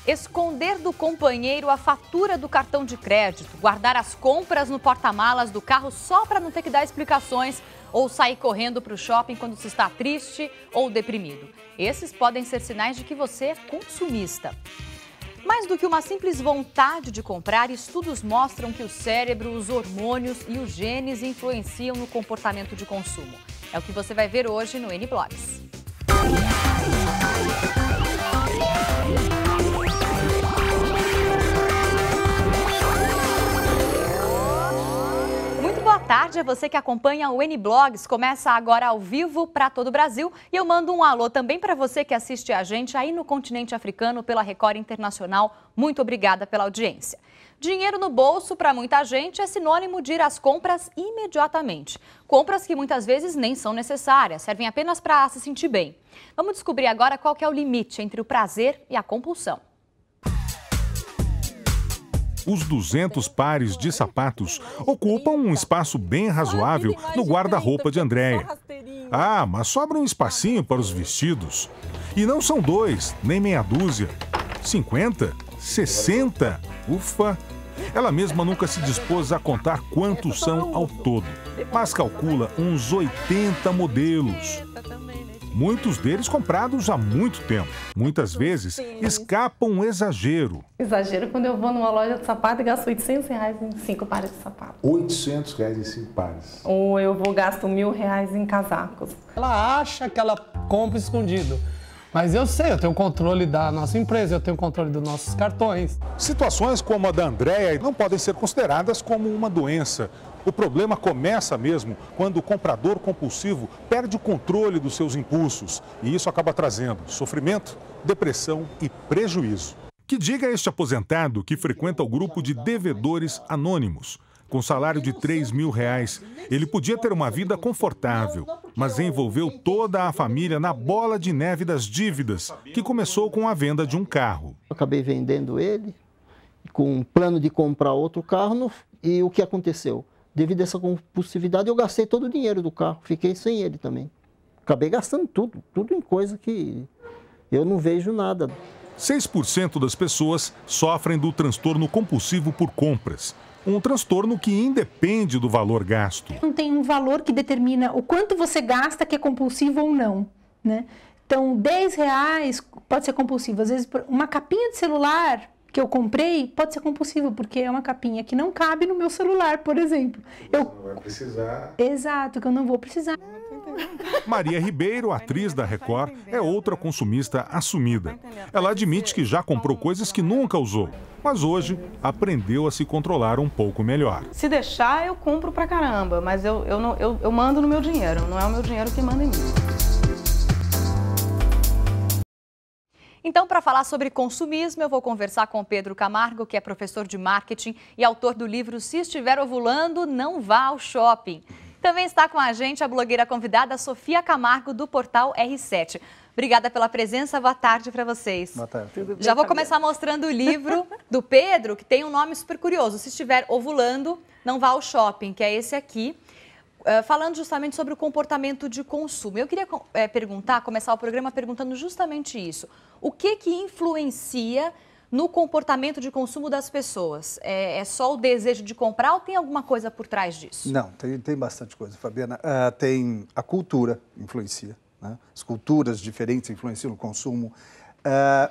Esconder do companheiro a fatura do cartão de crédito, guardar as compras no porta-malas do carro só para não ter que dar explicações ou sair correndo para o shopping quando se está triste ou deprimido. Esses podem ser sinais de que você é consumista. Mais do que uma simples vontade de comprar, estudos mostram que o cérebro, os hormônios e os genes influenciam no comportamento de consumo. É o que você vai ver hoje no N-Blogs. Boa tarde a você que acompanha o N-Blogs. Começa agora ao vivo para todo o Brasil. E eu mando um alô também para você que assiste a gente aí no continente africano pela Record Internacional. Muito obrigada pela audiência. Dinheiro no bolso para muita gente é sinônimo de ir às compras imediatamente. Compras que muitas vezes nem são necessárias, servem apenas para se sentir bem. Vamos descobrir agora qual que é o limite entre o prazer e a compulsão. Os 200 pares de sapatos ocupam um espaço bem razoável no guarda-roupa de Andréia. Ah, mas sobra um espacinho para os vestidos. E não são 2, nem meia dúzia. 50? 60? Ufa! Ela mesma nunca se dispôs a contar quantos são ao todo, mas calcula uns 80 modelos. Muitos deles comprados há muito tempo. Muitas vezes escapam um exagero. Exagero quando eu vou numa loja de sapato e gasto R$800 em 5 pares de sapato. R$800 em 5 pares. Ou eu gasto R$1.000 em casacos. Ela acha que ela compra escondido. Mas eu sei, eu tenho controle da nossa empresa, eu tenho controle dos nossos cartões. Situações como a da Andréia não podem ser consideradas como uma doença. O problema começa mesmo quando o comprador compulsivo perde o controle dos seus impulsos. E isso acaba trazendo sofrimento, depressão e prejuízo. Que diga este aposentado que frequenta o grupo de devedores anônimos. Com salário de R$3.000, ele podia ter uma vida confortável, mas envolveu toda a família na bola de neve das dívidas, que começou com a venda de um carro. Eu acabei vendendo ele, com um plano de comprar outro carro, e o que aconteceu? Devido a essa compulsividade, eu gastei todo o dinheiro do carro, fiquei sem ele também. Acabei gastando tudo em coisa que eu não vejo nada. 6% das pessoas sofrem do transtorno compulsivo por compras. Um transtorno que independe do valor gasto. Não tem um valor que determina o quanto você gasta que é compulsivo ou não, né? Então, R$10 pode ser compulsivo. Às vezes, uma capinha de celular que eu comprei pode ser compulsivo, porque é uma capinha que não cabe no meu celular, por exemplo. Você não vai precisar. Exato, que eu não vou precisar. Maria Ribeiro, atriz da Record, é outra consumista assumida. Ela admite que já comprou coisas que nunca usou, mas hoje aprendeu a se controlar um pouco melhor. Se deixar, eu compro pra caramba, mas eu mando no meu dinheiro, não é o meu dinheiro que manda em mim. Então, para falar sobre consumismo, eu vou conversar com o Pedro Camargo, que é professor de marketing e autor do livro Se Estiver Ovulando, Não Vá ao Shopping. Também está com a gente a blogueira convidada Sofia Camargo, do portal R7. Obrigada pela presença, boa tarde para vocês. Boa tarde. Já vou começar mostrando o livro do Pedro, que tem um nome super curioso. Se estiver ovulando, não vá ao shopping, que é esse aqui. Falando justamente sobre o comportamento de consumo. Eu queria começar o programa perguntando justamente isso. O que influencia no comportamento de consumo das pessoas? É só o desejo de comprar ou tem alguma coisa por trás disso? Não, tem bastante coisa, Fabiana. Tem a cultura influencia, né? As culturas diferentes influenciam no consumo.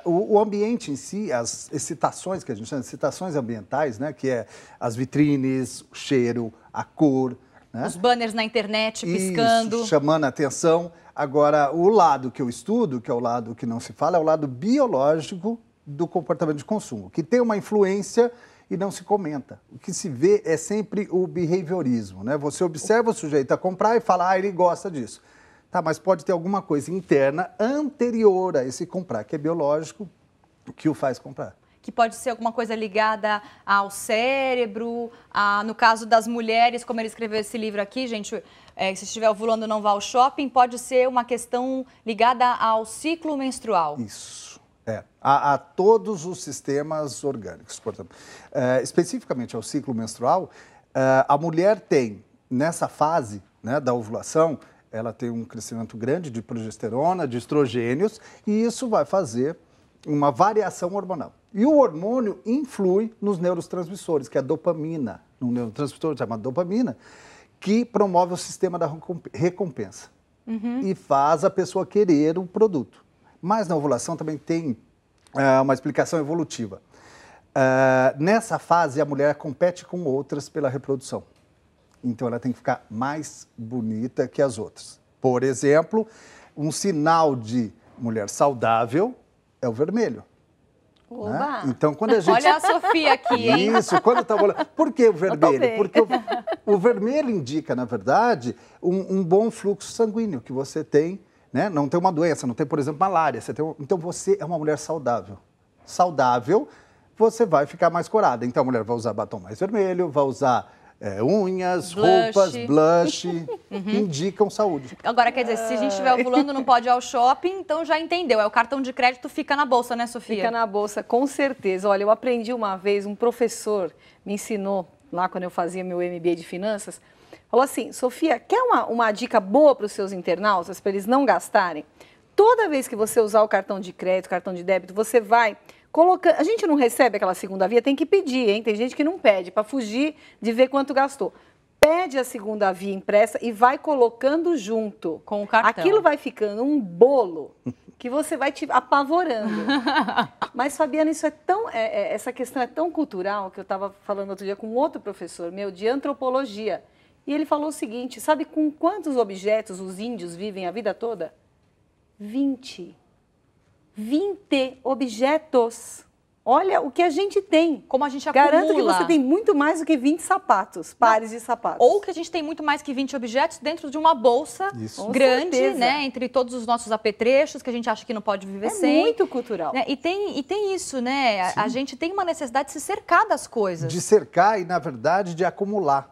O ambiente em si, as excitações que a gente chama de excitações ambientais, né? Que é as vitrines, o cheiro, a cor, né? Os banners na internet piscando. Isso, chamando a atenção. Agora, o lado que eu estudo, que é o lado que não se fala, é o lado biológico do comportamento de consumo, que tem uma influência e não se comenta. O que se vê é sempre o behaviorismo, né? Você observa o sujeito a comprar e fala, ele gosta disso. Tá, mas pode ter alguma coisa interna anterior a esse comprar, que é biológico, que o faz comprar. Que pode ser alguma coisa ligada ao cérebro, no caso das mulheres, como ele escreveu esse livro aqui, gente, se estiver ovulando não vá ao shopping, pode ser uma questão ligada ao ciclo menstrual. Isso, a todos os sistemas orgânicos, portanto. Especificamente ao ciclo menstrual, a mulher tem, nessa fase, né, da ovulação, ela tem um crescimento grande de progesterona, de estrogênios, e isso vai fazer uma variação hormonal. E o hormônio influi nos neurotransmissores, que é a dopamina, um neurotransmissor chamado dopamina, que promove o sistema da recompensa e faz a pessoa querer o produto. Mas na ovulação também tem uma explicação evolutiva. Nessa fase, a mulher compete com outras pela reprodução. Então, ela tem que ficar mais bonita que as outras. Por exemplo, um sinal de mulher saudável é o vermelho. Né? Então, quando a gente... Olha a Sofia aqui, hein? Isso, quando tá bolando. Por que o vermelho? Porque o vermelho indica, na verdade, um bom fluxo sanguíneo que você tem, né? Não tem uma doença, não tem, por exemplo, malária. Então, você é uma mulher saudável. Saudável, você vai ficar mais corada. Então, a mulher vai usar batom mais vermelho, vai usar unhas, roupas, blush, indicam saúde. Agora, quer dizer, se a gente estiver ovulando, não pode ir ao shopping, então já entendeu. O cartão de crédito fica na bolsa, né, Sofia? Fica na bolsa, com certeza. Olha, eu aprendi uma vez, um professor me ensinou, lá quando eu fazia meu MBA de finanças, falou assim, Sofia, quer uma dica boa para os seus internautas, para eles não gastarem? Toda vez que você usar o cartão de crédito, cartão de débito, você vai... A gente não recebe aquela segunda via, tem que pedir, hein? Tem gente que não pede, para fugir de ver quanto gastou. Pede a segunda via impressa e vai colocando junto. Com o cartão. Aquilo vai ficando um bolo que você vai te apavorando. Mas, Fabiana, isso essa questão é tão cultural que eu estava falando outro dia com outro professor meu de antropologia. E ele falou o seguinte, sabe com quantos objetos os índios vivem a vida toda? 20 objetos. Olha o que a gente tem. Como a gente acumula. Garanto que você tem muito mais do que 20 sapatos, pares de sapatos. Ou que a gente tem muito mais que 20 objetos dentro de uma bolsa grande, né? Entre todos os nossos apetrechos, que a gente acha que não pode viver sem. É muito cultural. Né? E tem isso, né? A gente tem uma necessidade de se cercar das coisas. De cercar e, na verdade, de acumular.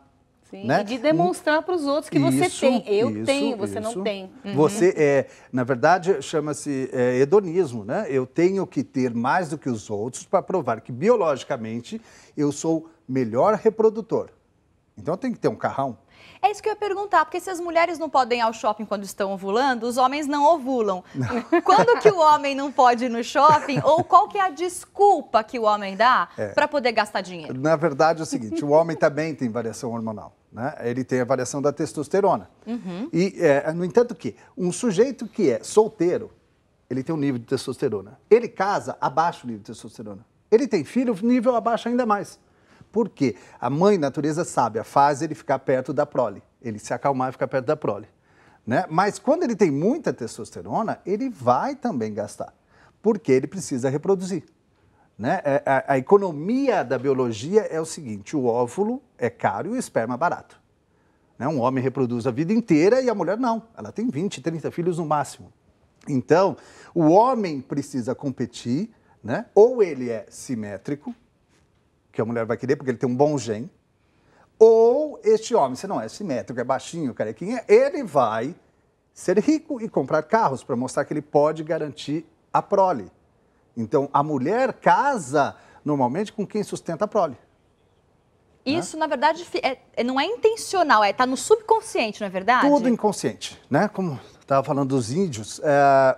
Sim, né? E de demonstrar para os outros que você tem. Eu tenho, você não tem. Você, na verdade, chama-se hedonismo, né? Eu tenho que ter mais do que os outros para provar que, biologicamente, eu sou melhor reprodutor. Então, eu tenho que ter um carrão. É isso que eu ia perguntar, porque se as mulheres não podem ir ao shopping quando estão ovulando, os homens não ovulam. Não. Quando que o homem não pode ir no shopping? Ou qual que é a desculpa que o homem dá para poder gastar dinheiro? Na verdade, é o seguinte, o homem também tem variação hormonal. Né? Ele tem a variação da testosterona. E, no entanto, que um sujeito que é solteiro, ele tem um nível de testosterona. Ele casa, abaixa o nível de testosterona. Ele tem filho, o nível abaixa ainda mais. Por quê? A mãe natureza sábia faz ele ficar perto da prole. Ele se acalmar e ficar perto da prole. Né? Mas quando ele tem muita testosterona, ele vai também gastar. Porque ele precisa reproduzir. Né? A economia da biologia é o seguinte, o óvulo é caro e o esperma é barato. Né? Um homem reproduz a vida inteira e a mulher não. Ela tem 20, 30 filhos no máximo. Então, o homem precisa competir, né? Ou ele é simétrico, que a mulher vai querer porque ele tem um bom gene, ou este homem, se não é simétrico, é baixinho, carequinha, ele vai ser rico e comprar carros para mostrar que ele pode garantir a prole. Então, a mulher casa normalmente com quem sustenta a prole. Isso, na verdade, não é intencional, está no subconsciente, não é verdade? Tudo inconsciente, né? Como estava falando dos índios,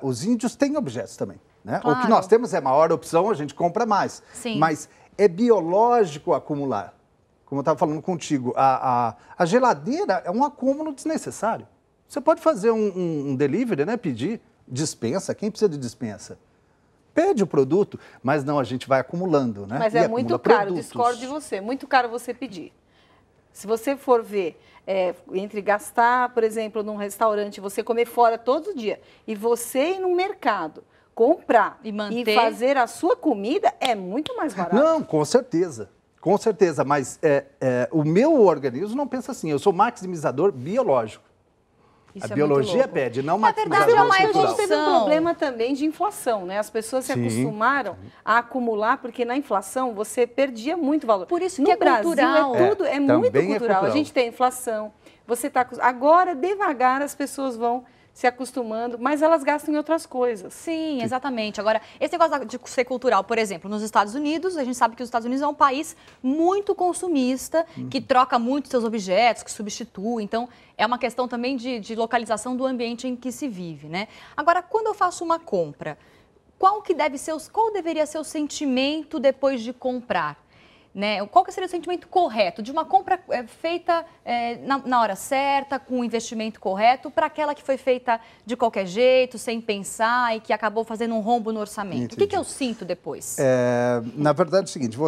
os índios têm objetos também. Né? Claro. O que nós temos é maior opção, a gente compra mais. Sim. Mas é biológico acumular. Como eu estava falando contigo, a geladeira é um acúmulo desnecessário. Você pode fazer um delivery, né? Pedir dispensa, quem precisa de dispensa? Pede o produto, mas não, a gente vai acumulando, né? Mas é muito caro, discordo de você, muito caro você pedir. Se você for ver, entre gastar, por exemplo, num restaurante, você comer fora todo dia, e você ir no mercado, comprar e fazer a sua comida, é muito mais barato. Não, com certeza, mas o meu organismo não pensa assim, eu sou maximizador biológico. Isso a biologia pede, não maximizador cultural. A gente teve um problema também de inflação, né? As pessoas se acostumaram a acumular, porque na inflação você perdia muito valor. Por isso no que é Brasil, cultural. É muito cultural. A gente tem inflação, você está... Agora, devagar, as pessoas vão se acostumando, mas elas gastam em outras coisas. Sim, exatamente. Agora, esse negócio de ser cultural, por exemplo, nos Estados Unidos, a gente sabe que os Estados Unidos é um país muito consumista, que troca muito seus objetos, que substitui. Então, é uma questão também de localização do ambiente em que se vive, né? Agora, quando eu faço uma compra, qual deveria ser o sentimento depois de comprar? Né? Qual que seria o sentimento correto de uma compra feita na hora certa, com o investimento correto, para aquela que foi feita de qualquer jeito, sem pensar e que acabou fazendo um rombo no orçamento? Entendi. O que eu sinto depois? Na verdade é o seguinte,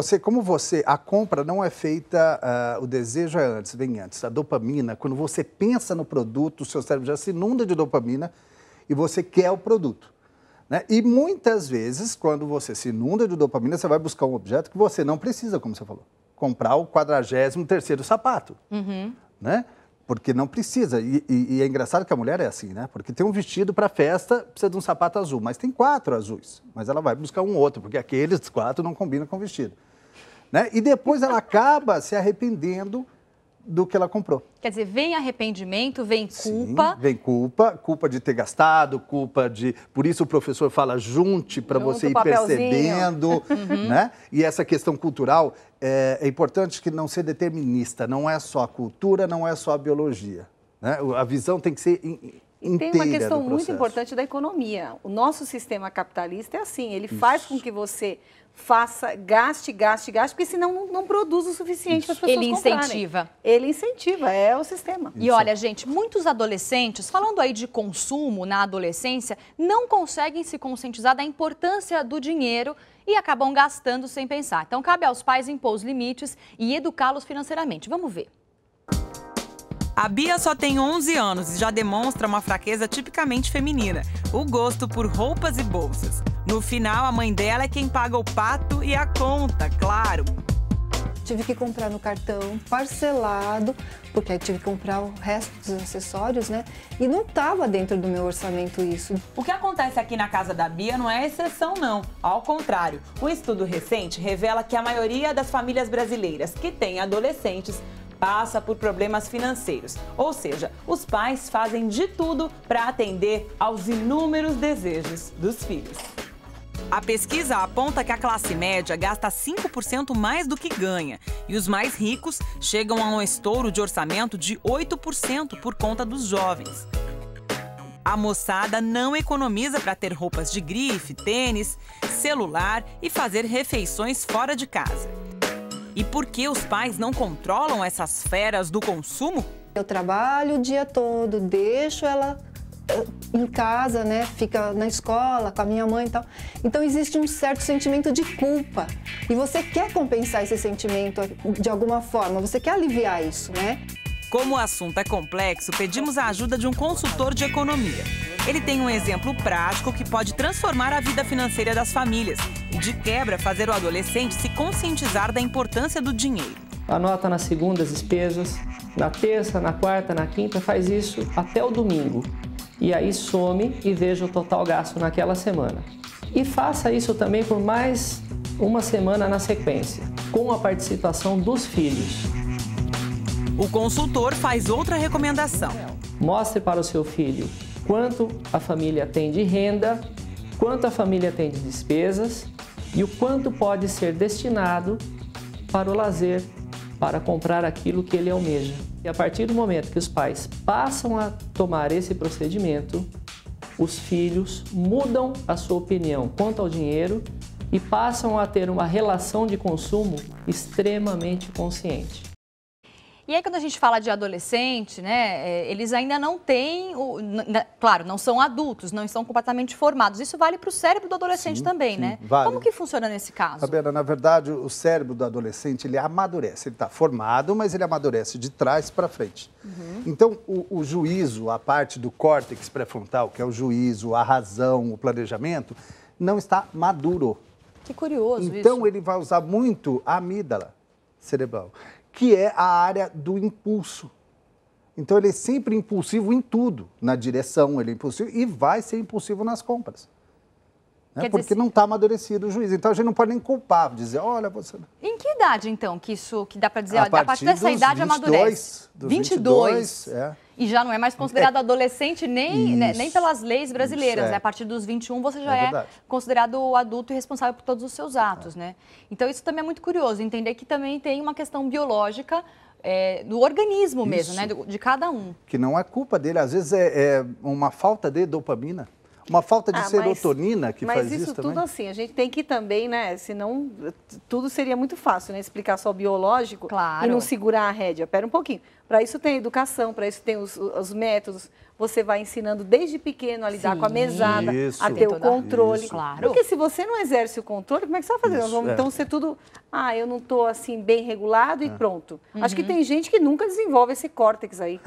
a compra não é feita, o desejo vem antes. A dopamina, quando você pensa no produto, o seu cérebro já se inunda de dopamina e você quer o produto. Né? E muitas vezes, quando você se inunda de dopamina, você vai buscar um objeto que você não precisa, como você falou. Comprar o 43º sapato, né? Porque não precisa. E é engraçado que a mulher é assim, né? Porque tem um vestido para festa, precisa de um sapato azul, mas tem 4 azuis. Mas ela vai buscar um outro, porque aqueles 4 não combinam com o vestido. Né? E depois ela acaba se arrependendo do que ela comprou. Quer dizer, vem arrependimento, vem culpa. Sim, vem culpa de ter gastado, Por isso o professor fala junte para você ir percebendo, né? E essa questão cultural é importante que não ser determinista. Não é só a cultura, não é só a biologia. Né? A visão tem que ser inteira. Tem uma questão muito importante da economia. O nosso sistema capitalista é assim, ele faz com que você gaste, porque senão não produz o suficiente para as pessoas comprarem. Ele incentiva, é o sistema. E olha, gente, muitos adolescentes, falando aí de consumo na adolescência, não conseguem se conscientizar da importância do dinheiro e acabam gastando sem pensar. Então, cabe aos pais impor os limites e educá-los financeiramente. Vamos ver. A Bia só tem 11 anos e já demonstra uma fraqueza tipicamente feminina, o gosto por roupas e bolsas. No final, a mãe dela é quem paga o pato e a conta, claro. Tive que comprar no cartão parcelado, porque aí tive que comprar o resto dos acessórios, né? E não estava dentro do meu orçamento isso. O que acontece aqui na casa da Bia não é exceção, não. Ao contrário, um estudo recente revela que a maioria das famílias brasileiras que têm adolescentes passa por problemas financeiros. Ou seja, os pais fazem de tudo para atender aos inúmeros desejos dos filhos. A pesquisa aponta que a classe média gasta 5% mais do que ganha e os mais ricos chegam a um estouro de orçamento de 8% por conta dos jovens. A moçada não economiza para ter roupas de grife, tênis, celular e fazer refeições fora de casa. E por que os pais não controlam essas feras do consumo? Eu trabalho o dia todo, deixo ela em casa, né? Fica na escola com a minha mãe e tal. Então existe um certo sentimento de culpa. E você quer compensar esse sentimento de alguma forma, você quer aliviar isso, né? Como o assunto é complexo, pedimos a ajuda de um consultor de economia. Ele tem um exemplo prático que pode transformar a vida financeira das famílias e, de quebra, fazer o adolescente se conscientizar da importância do dinheiro. Anota na segunda as despesas, na terça, na quarta, na quinta, faz isso até o domingo. E aí some e veja o total gasto naquela semana. E faça isso também por mais uma semana na sequência, com a participação dos filhos. O consultor faz outra recomendação. Mostre para o seu filho quanto a família tem de renda, quanto a família tem de despesas e o quanto pode ser destinado para o lazer, para comprar aquilo que ele almeja. E a partir do momento que os pais passam a tomar esse procedimento, os filhos mudam a sua opinião quanto ao dinheiro e passam a ter uma relação de consumo extremamente consciente. E aí, quando a gente fala de adolescente, né, eles ainda não têm, claro, não são adultos, não estão completamente formados. Isso vale para o cérebro do adolescente também, né? Vale. Como que funciona nesse caso? Fabiana, na verdade, o cérebro do adolescente, ele amadurece. Ele está formado, mas ele amadurece de trás para frente. Então, o juízo, a parte do córtex pré-frontal, que é o juízo, a razão, o planejamento, não está maduro. Que curioso isso. Então, ele vai usar muito a amígdala cerebral, que é a área do impulso. Então, ele é sempre impulsivo em tudo. Na direção, ele é impulsivo e vai ser impulsivo nas compras. Né? Porque não está amadurecido o juízo. Então, a gente não pode nem culpar, dizer, olha, você... Em que idade, então, que dá para dizer? A partir dessa idade amadurece? 22. E já não é mais considerado adolescente nem pelas leis brasileiras. A partir dos 21 você já é considerado adulto e responsável por todos os seus atos, né? Então isso também é muito curioso, entender que também tem uma questão biológica do organismo mesmo, né? De cada um. Que não é culpa dele, às vezes é uma falta de dopamina. Uma falta de serotonina que faz isso também. Mas isso tudo assim, a gente tem que também, né? Senão tudo seria muito fácil, né? Explicar só o biológico e não segurar a rédea. Pera um pouquinho. Para isso tem educação, para isso tem os métodos. Você vai ensinando desde pequeno a lidar com a mesada, a ter o controle. Claro. Porque se você não exerce o controle, como é que você vai fazer? Nós vamos então ser tudo, eu não estou assim bem regulado e pronto. Acho que tem gente que nunca desenvolve esse córtex aí.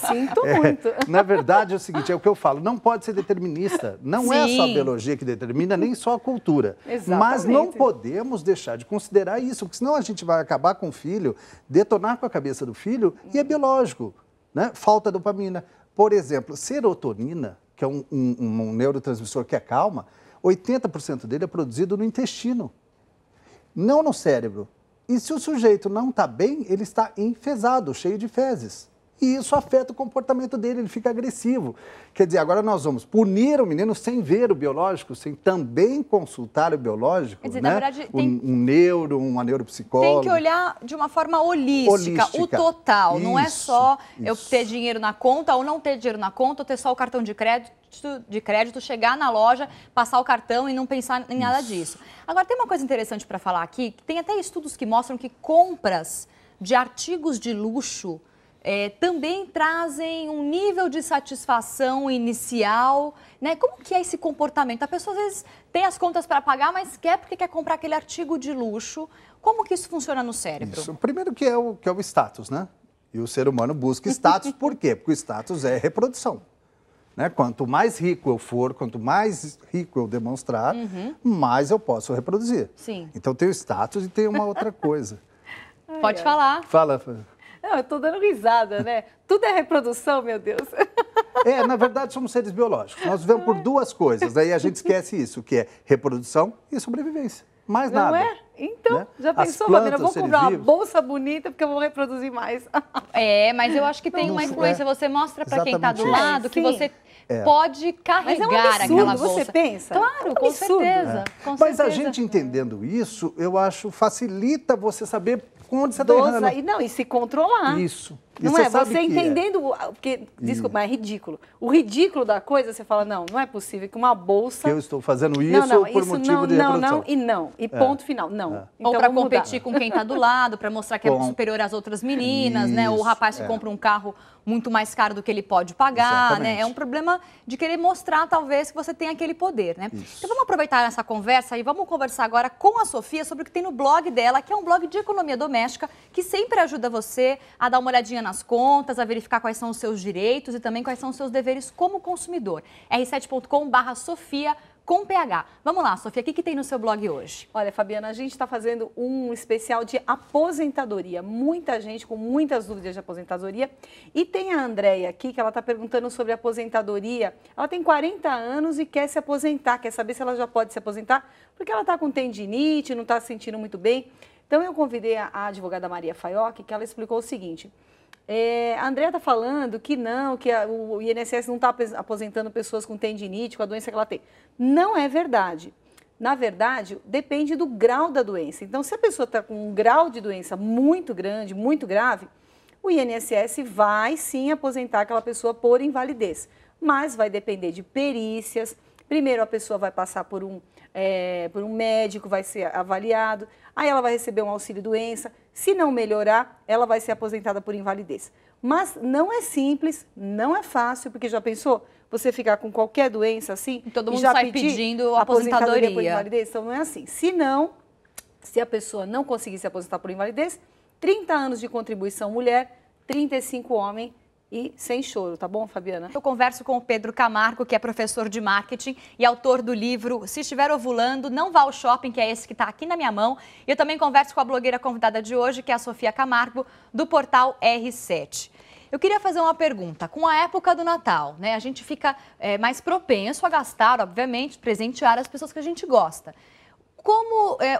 Sinto muito. Na verdade é o seguinte, é o que eu falo, não pode ser determinista. Não é só a biologia que determina, nem só a cultura. Exatamente. Mas não podemos deixar de considerar isso, porque senão a gente vai acabar com o filho, detonar com a cabeça do filho, e é biológico, né? Falta dopamina. Por exemplo, serotonina, que é um neurotransmissor que acalma, 80% dele é produzido no intestino, não no cérebro. E se o sujeito não está bem, ele está enfesado, cheio de fezes. E isso afeta o comportamento dele, ele fica agressivo. Quer dizer, agora nós vamos punir o menino sem ver o biológico, sem também consultar o biológico, quer dizer, né? Na verdade, uma neuropsicóloga. Tem que olhar de uma forma holística. O total. Não é só eu ter dinheiro na conta ou não ter dinheiro na conta, ou ter só o cartão de crédito, chegar na loja, passar o cartão e não pensar em nada disso. Agora, tem uma coisa interessante para falar aqui, que tem até estudos que mostram que compras de artigos de luxo também trazem um nível de satisfação inicial, né? Como que é esse comportamento? A pessoa às vezes tem as contas para pagar, mas quer porque quer comprar aquele artigo de luxo. Como que isso funciona no cérebro? Isso. Primeiro que é o status, né? E o ser humano busca status, por quê? Porque o status é reprodução. Né? Quanto mais rico eu for, quanto mais rico eu demonstrar, mais eu posso reproduzir. Sim. Então tem o status e tem uma outra coisa. Pode falar. Fala. Não, eu estou dando risada, né? Tudo é reprodução, meu Deus. Na verdade, somos seres biológicos. Nós vivemos por duas coisas. Aí a gente esquece isso, que é reprodução e sobrevivência. Mais nada. Não é? Então, né? Já pensou, Fabiana? Eu vou comprar uma bolsa bonita porque eu vou reproduzir mais. Mas eu acho que tem uma influência. Você mostra para quem está do lado que você pode carregar aquela bolsa. Você pensa? Claro, com certeza. Mas a gente entendendo isso, eu acho, facilita você saber onde você está errando. E se controlar. Isso. Não é? Você entendendo, porque, desculpa, mas é ridículo. O ridículo da coisa, você fala, não é possível que uma bolsa... Que eu estou fazendo isso por motivo de reprodução. E ponto final, não. Então, ou para competir com quem está do lado, para mostrar que é superior às outras meninas, né? Ou o rapaz que compra um carro muito mais caro do que ele pode pagar, né? É um problema de querer mostrar, talvez, que você tem aquele poder, né? Então, vamos aproveitar essa conversa e vamos conversar agora com a Sofia sobre o que tem no blog dela, que é um blog de economia doméstica, que sempre ajuda você a dar uma olhadinha nas contas, a verificar quais são os seus direitos e também quais são os seus deveres como consumidor. r7.com/Sofia com PH. Vamos lá, Sofia, o que tem no seu blog hoje? Olha, Fabiana, a gente está fazendo um especial de aposentadoria. Muita gente com muitas dúvidas de aposentadoria. E tem a Andréia aqui, que ela está perguntando sobre aposentadoria. Ela tem 40 anos e quer se aposentar, quer saber se ela já pode se aposentar, porque ela está com tendinite, não está se sentindo muito bem. Então, eu convidei a advogada Maria Faiocchi, que ela explicou o seguinte... a Andréia está falando que não, que o INSS não está aposentando pessoas com tendinite, com a doença que ela tem. Não é verdade. Na verdade, depende do grau da doença. Então, se a pessoa está com um grau de doença muito grande, muito grave, o INSS vai sim aposentar aquela pessoa por invalidez. Mas vai depender de perícias. Primeiro, a pessoa vai passar por um médico, vai ser avaliado, aí ela vai receber um auxílio-doença. Se não melhorar, ela vai ser aposentada por invalidez. Mas não é simples, não é fácil, porque já pensou? Você ficar com qualquer doença assim, todo mundo já sai pedindo aposentadoria por invalidez? Então não é assim. Se a pessoa não conseguir se aposentar por invalidez, 30 anos de contribuição mulher, 35 homem, e sem choro, tá bom, Fabiana? Eu converso com o Pedro Camargo, que é professor de marketing e autor do livro Se Estiver Ovulando, Não Vá ao Shopping, que é esse que está aqui na minha mão. E eu também converso com a blogueira convidada de hoje, que é a Sofia Camargo, do portal R7. Eu queria fazer uma pergunta. Com a época do Natal, né, a gente fica mais propenso a gastar, obviamente, presentear as pessoas que a gente gosta.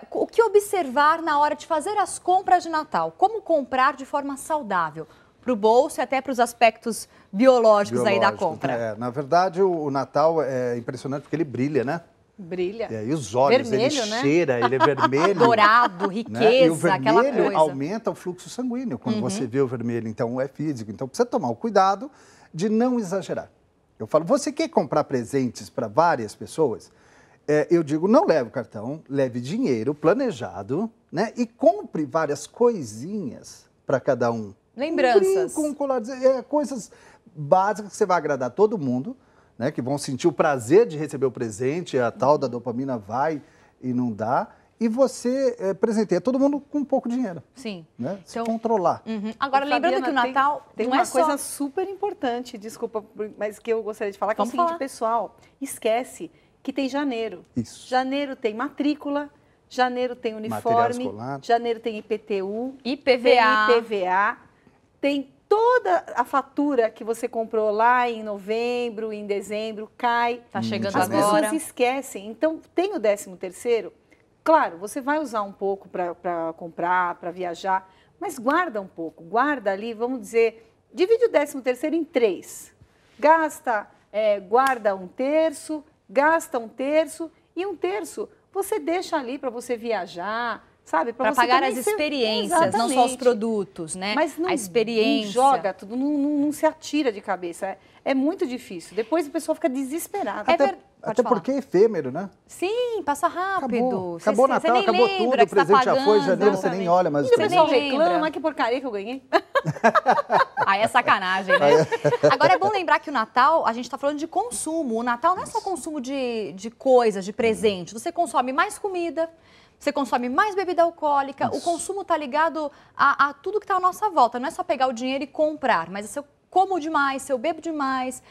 O que observar na hora de fazer as compras de Natal? Como comprar de forma saudável? Para o bolso e até para os aspectos biológicos aí da compra. Na verdade, o Natal é impressionante porque ele brilha, né? Brilha. E os olhos, vermelho, ele cheira, ele é vermelho. Dourado, riqueza, né? E o vermelho aquela coisa. aumenta o fluxo sanguíneo quando você vê o vermelho. Então, é físico. Então, precisa tomar o cuidado de não exagerar. Eu falo, você quer comprar presentes para várias pessoas? Eu digo, não leve o cartão, leve dinheiro planejado, né? E compre várias coisinhas para cada um. Lembranças. Um colar, coisas básicas que você vai agradar todo mundo, né? Que vão sentir o prazer de receber o presente, a tal da dopamina vai e não dá. E você presenteia todo mundo com um pouco de dinheiro. Sim. Né? Se controlar. Agora, lembrando que o Natal tem não uma é coisa só... super importante, desculpa, mas que eu gostaria de falar, que Vamos é o seguinte, falar. pessoal, esquece que tem janeiro. Isso. Janeiro tem matrícula, janeiro tem Material uniforme, escolar. janeiro tem IPTU, IPVA. tem IPVA, tem toda a fatura que você comprou lá em novembro, em dezembro, cai. Tá chegando As agora. pessoas esquecem. Então, tem o 13º, claro, você vai usar um pouco para comprar, para viajar, mas guarda um pouco, guarda ali, vamos dizer, divide o 13º em 3. Gasta, guarda 1/3, gasta 1/3 e 1/3 você deixa ali para você viajar, sabe? Para pagar as experiências, não só os produtos, né? Mas não, a experiência. não joga tudo, não se atira de cabeça. É muito difícil. Depois o pessoal fica desesperado. Até porque é efêmero, né? Sim, passa rápido. Acabou o Natal, acabou tudo, o presente já foi, janeiro você nem olha, mas o pessoal reclama, que porcaria que eu ganhei. Aí é sacanagem, né? Agora é bom lembrar que o Natal, a gente está falando de consumo. O Natal não é só consumo de coisas, de presente. Você consome mais comida, você consome mais bebida alcoólica. O consumo está ligado a tudo que está à nossa volta. Não é só pegar o dinheiro e comprar, mas se eu como demais, se eu bebo demais.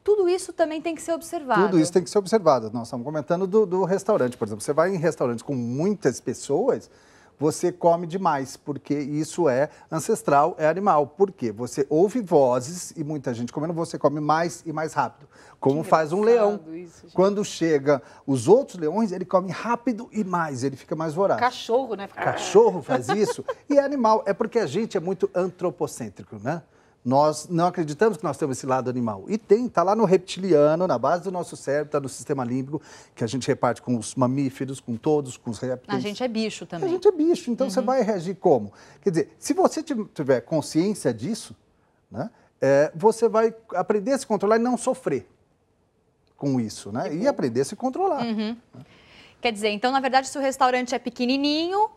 Tudo isso também tem que ser observado. Tudo isso tem que ser observado. Nós estamos comentando do restaurante, por exemplo. Você vai em restaurantes com muitas pessoas, você come demais, porque isso é ancestral, é animal. Por quê? Você ouve vozes e muita gente comendo, você come mais e mais rápido. Como faz um leão. Isso, quando chega os outros leões, ele come rápido e mais, ele fica mais voraz. Cachorro, né? Cachorro faz isso e é animal. É porque a gente é muito antropocêntrico, né? Nós não acreditamos que nós temos esse lado animal. E está lá no reptiliano, na base do nosso cérebro, está no sistema límbico, que a gente reparte com os mamíferos, com todos, com os répteis. A gente é bicho também. A gente é bicho, então você vai reagir como? Quer dizer, se você tiver consciência disso, né, você vai aprender a se controlar e não sofrer com isso, né? E aprender a se controlar. Quer dizer, então, na verdade, se o restaurante é pequenininho...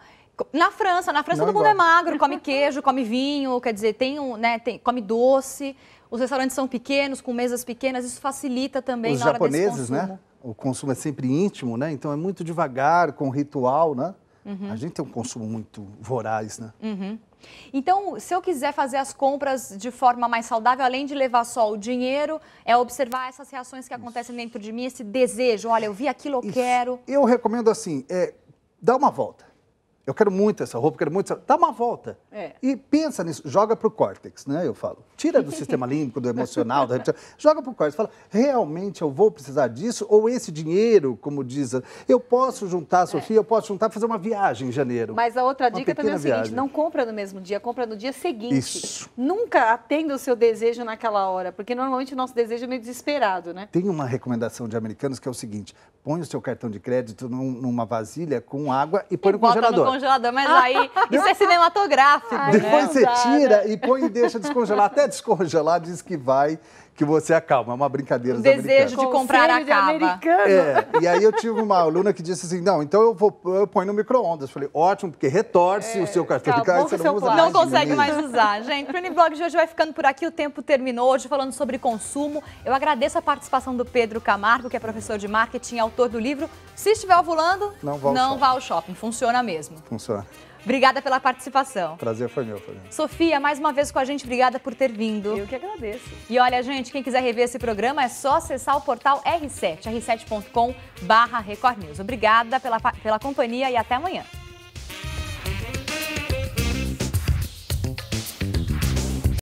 Na França todo mundo é magro, come queijo, come vinho, quer dizer, come doce. Os restaurantes são pequenos, com mesas pequenas, isso facilita também na hora desse consumo. Os japoneses, né? O consumo é sempre íntimo, né? Então é muito devagar, com ritual, né? A gente tem um consumo muito voraz, né? Então, se eu quiser fazer as compras de forma mais saudável, além de levar só o dinheiro, é observar essas reações que acontecem dentro de mim, esse desejo, olha, eu vi aquilo, eu quero. Eu recomendo assim, dá uma volta. Eu quero muito essa roupa, quero muito essa... Dá uma volta. E pensa nisso, joga para o córtex, né? Eu falo. Tira do sistema límbico, do emocional, joga para o córtex. Fala, realmente eu vou precisar disso? Ou esse dinheiro, como diz, eu posso juntar, Sofia, eu posso juntar para fazer uma viagem em janeiro. Mas a outra dica também é o seguinte, viagem. não compra no mesmo dia, compra no dia seguinte. Isso. Nunca atenda o seu desejo naquela hora, porque normalmente o nosso desejo é meio desesperado, né? Tem uma recomendação de americanos que é o seguinte, põe o seu cartão de crédito numa vasilha com água e põe no congelador. Mas aí isso é cinematográfico. Depois você tira e põe e deixa descongelar. Até descongelar diz que você acalma. É uma brincadeira dos americanos. O desejo de comprar acaba. E aí eu tive uma aluna que disse assim, não, então eu ponho no micro-ondas. Falei, ótimo, porque retorce o seu cartão de crédito, você não usa mais. Não consegue mais usar. Gente, o Uniblog de hoje vai ficando por aqui, o tempo terminou. Hoje falando sobre consumo. Eu agradeço a participação do Pedro Camargo, que é professor de marketing, autor do livro. Se estiver ovulando, não vá ao shopping. Funciona mesmo. Funciona. Obrigada pela participação. Prazer foi meu, Fernanda. Sofia, mais uma vez com a gente, obrigada por ter vindo. Eu que agradeço. E olha, gente, quem quiser rever esse programa é só acessar o portal R7, r7.com/Record News. Obrigada pela companhia e até amanhã.